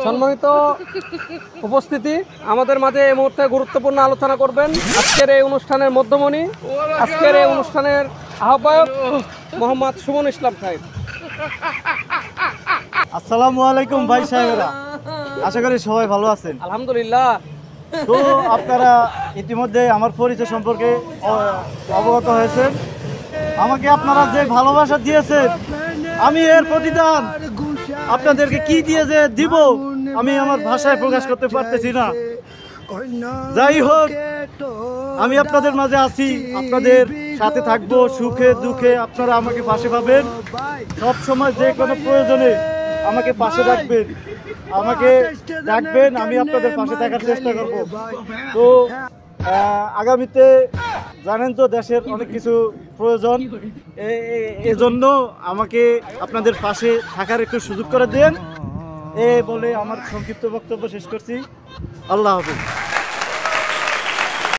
সম্মানিত উপস্থিতি, আমাদের মাঝে এই মুহূর্তে গুরুত্বপূর্ণ আলোচনা করবেন আজকের এই অনুষ্ঠানের মধ্যমণি, আজকের এই অনুষ্ঠানের আহ্বায়ক মোহাম্মদ সুমন ইসলাম সাহেব। আসসালামু আলাইকুম ভাই সাহেবেরা, আশা করি সবাই ভালো আছেন। আলহামদুলিল্লাহ। তো আপনারা ইতিমধ্যে আমার পরিচয় সম্পর্কে অবগত হয়েছেন। আমাকে আপনারা যে ভালোবাসা দিয়েছেন, আমি এর প্রতিদান আপনাদেরকে কি দিয়ে যে দিব আমি আমার ভাষায় প্রকাশ করতে পারতেছি না। যাই হোক, আমি আপনাদের মাঝে আছি, আপনাদের সাথে থাকবো সুখে দুঃখে। আপনারা আমাকে পাশে পাবেন, সব সময় যে কোনো প্রয়োজনে আমাকে পাশে রাখবেন, আমাকে ডাকবেন, আমি আপনাদের পাশে থাকার চেষ্টা করব। তো আগামীতে জানেন তো দেশের অনেক কিছু প্রয়োজন, এজন্য আমাকে আপনাদের পাশে থাকার একটু সুযোগ করে দেন। বলে আমার সংক্ষিপ্ত বক্তব্য শেষ করছি। আল্লাহ হাফেজ।